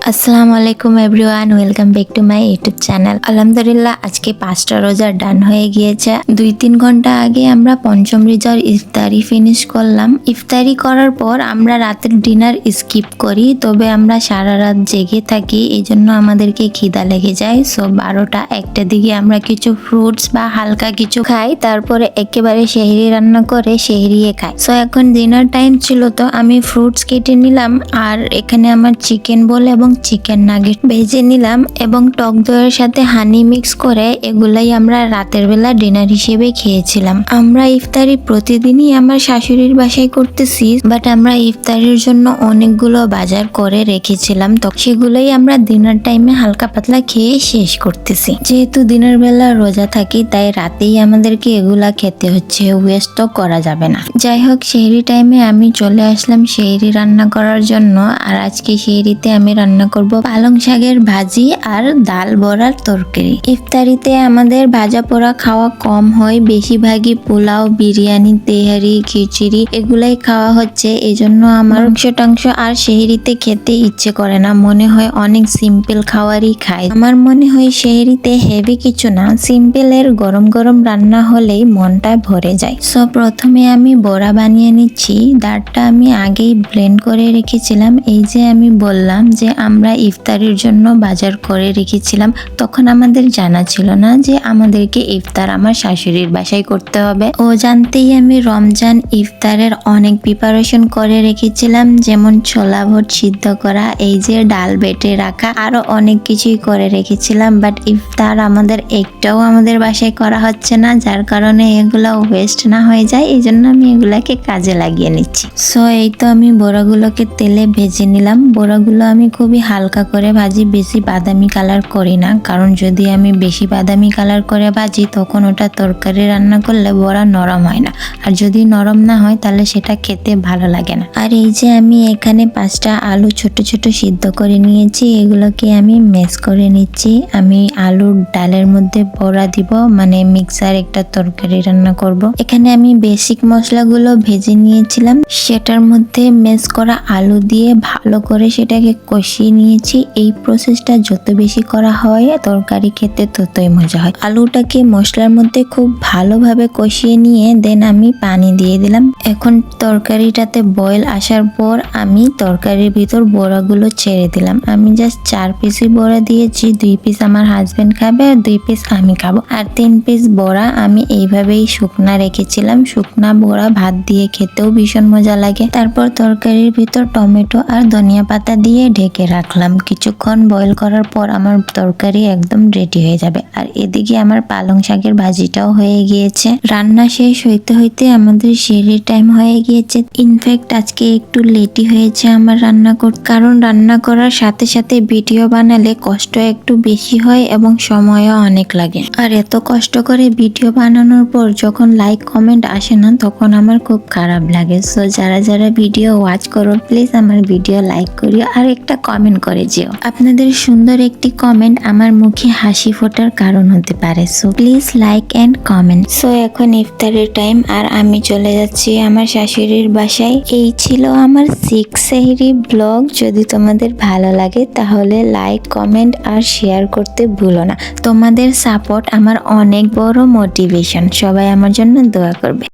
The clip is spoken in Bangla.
আসসালামু আলাইকুম everyone, welcome back to my YouTube channel. আলহামদুলিল্লাহ আজকে 5টা রোজা ডান হয়ে গিয়েছে। 2-3 ঘন্টা আগে আমরা পঞ্চম রোজার ইফতারি ফিনিশ করলাম। ইফতারি করার পর আমরা রাতের ডিনার স্কিপ করি, তবে আমরা সারা রাত জেগে থাকি, এই জন্য আমাদেরকে খিদা লেগে যায়। সো 12টা 1টা দিকে আমরা কিছু ফ্রুটস বা হালকা কিছু খাই, তারপরে একেবারে সেহরি রান্না করে সেহরিয়ে খাই। সো এখন ডিনার টাইম ছিল, তো আমি ফ্রুটস কেটে নিলাম, আর এখানে আমার চিকেন বল এবং চিকেন নাগেট ভেজে নিলাম এবং টক দইয়ের সাথে হানি মিক্স করে এগুলাই আমরা রাতের বেলা ডিনার হিসেবে খেয়েছিলাম। আমরা ইফতারি প্রতিদিনই আমার শাশুড়ির বাসায় করতেছি, বাট আমরা ইফতারির জন্য অনেকগুলো বাজার করে রেখেছিলাম, তো সেগুলোই আমরা ডিনার টাইমে হালকা পাতলা খেয়ে শেষ করতেছি। যেহেতু দিনের বেলা রোজা থাকি, তাই রাতেই আমাদেরকে এগুলা খেতে হচ্ছে, ওয়েস্ট তো করা যাবে না। যাই হোক, সেহরি টাইমে আমি চলে আসলাম সেহরি রান্না করার জন্য। আর আজকে সেহরিতে আমি রান্না করব পালং শাকের ভাজি আর ডাল বড়ার তরকারি। ইফতারিতে আমাদের ভাজা পোড়া খাওয়া কম হয়, বেশিরভাগই পোলাও, বিরিয়ানি, তেহারি, খিচুড়ি এগুলাই খাওয়া হচ্ছে। এই জন্য আমার মাংস আর সেহরিতে খেতে ইচ্ছে করে না, মনে হয় অনেক সিম্পল খাওয়ারই খাই। আমার মনে হয় সেহরিতে হেভি কিছু না, সিম্পলের গরম গরম রান্না হলেই মনটা ভরে যায়। সো প্রথমে আমি বড়া বানিয়ে নিচ্ছি। ডালটা আমি আগেই ব্লেন্ড করে রেখেছিলাম। এই যে আমি বললাম যে আমরা ইফতারির জন্য বাজার করে রেখেছিলাম, তখন আমাদের জানা ছিল না যে আমাদেরকে ইফতার আমার শাশুড়ির বাসায় করতে হবে। ও জানতেই আমি রমজান ইফতারের অনেক প্রিপারেশন করে রেখেছিলাম, যেমন ছোলা ভোট সিদ্ধ করা, এই যে ডাল বেটে রাখা, আরো অনেক কিছুই করে রেখেছিলাম। বাট ইফতার আমাদের একটাও আমাদের বাসায় করা হচ্ছে না, যার কারণে এগুলো ওয়েস্ট না হয়ে যায়, এই জন্য আমি এগুলাকে কাজে লাগিয়ে নিচ্ছি। সো এই তো আমি বড়াগুলোকে তেলে ভেজে নিলাম। বড়াগুলো আমি খুবই হালকা করে ভাজি, বেশি বাদামি কালার করি না, কারণ যদি আমি বেশি বাদামি কালার করে ভাজি তখন ওটা তরকারি রান্না করলে বড়া নরম হয় না, আর যদি নরম না হয় তাহলে সেটা খেতে ভালো লাগে না। আর এই যে আমি এখানে 5টা আলু ছোট ছোট সিদ্ধ করে নিয়েছি, এগুলোকে আমি ম্যাশ করে নিচ্ছি। আমি আলুর ডালের মধ্যে বড়া দিব, মানে মিক্সার একটা তরকারি রান্না করব। এখানে আমি বেসিক মশলাগুলো ভেজে নিয়েছিলাম, সেটার মধ্যে ম্যাশ করা আলু দিয়ে ভালো করে সেটাকে কষিয়ে নিয়েছি। এই প্রসেসটা যত বেশি করা হয় তরকারি খেতে ততই মজা হয়। আলুটাকে মশলার মধ্যে খুব ভালোভাবে কষিয়ে নিয়ে দেন আমি পানি দিয়ে দিলাম। এখন তরকারিটাতে বয়েল আসার পর আমি তরকারির ভিতর বড়াগুলো ছেড়ে দিলাম। আমি জাস্ট 4 পিসই বড়া দিয়েছি, 2 পিস আমার হাজবেন্ড খাবে আর 2 পিস আমি খাবো, আর 3 পিস বড়া আমি এইভাবেই শুকনা রেখেছিলাম। শুকনা বড়া ভাত দিয়ে খেতেও ভীষণ মজা লাগে। তারপর তরকারির ভিতর টমেটো আর ধনিয়া পাতা দিয়ে ঢেকে রাখলাম। কিছুক্ষণ বয়েল করার পর আমার তরকারি একদম রেডি হয়ে যাবে। আর এদিকে আমার পালং শাকের ভাজিটাও হয়ে গিয়েছে। রান্না শেষ হইতে হইতে আমাদের সেহরির টাইম হয়ে গিয়েছে। ইনফ্যাক্ট আজকে একটু লেটই হয়েছে আমার রান্না করতে, কারণ রান্না করার সাথে সাথে ভিডিও বানালে কষ্ট একটু বেশি হয় এবং সময়ও অনেক লাগে। আর এত কষ্ট করে ভিডিও বানানোর পর যখন লাইক কমেন্ট আসে না, তখন আমার খুব খারাপ লাগে। সো যারা যারা ভিডিও ওয়াচ করো, প্লিজ আমার ভিডিও লাইক করিও আর একটা কমেন্ট করে যেও। আপনাদের সুন্দর একটি কমেন্ট আমার মুখে হাসি ফোটার কারণ হতে পারে। So please like and comment. So এখন ইফতারের টাইম, আর আমি চলে যাচ্ছি আমার শাশুড়ির বাসায়। এই ছিল আমার 6 সেহরি ব্লগ। যদি তোমাদের ভালো লাগে তাহলে লাইক, কমেন্ট আর শেয়ার করতে ভুলো না। তোমাদের সাপোর্ট আমার অনেক বড় মোটিভেশন। সবাই আমার জন্য দোয়া করবে।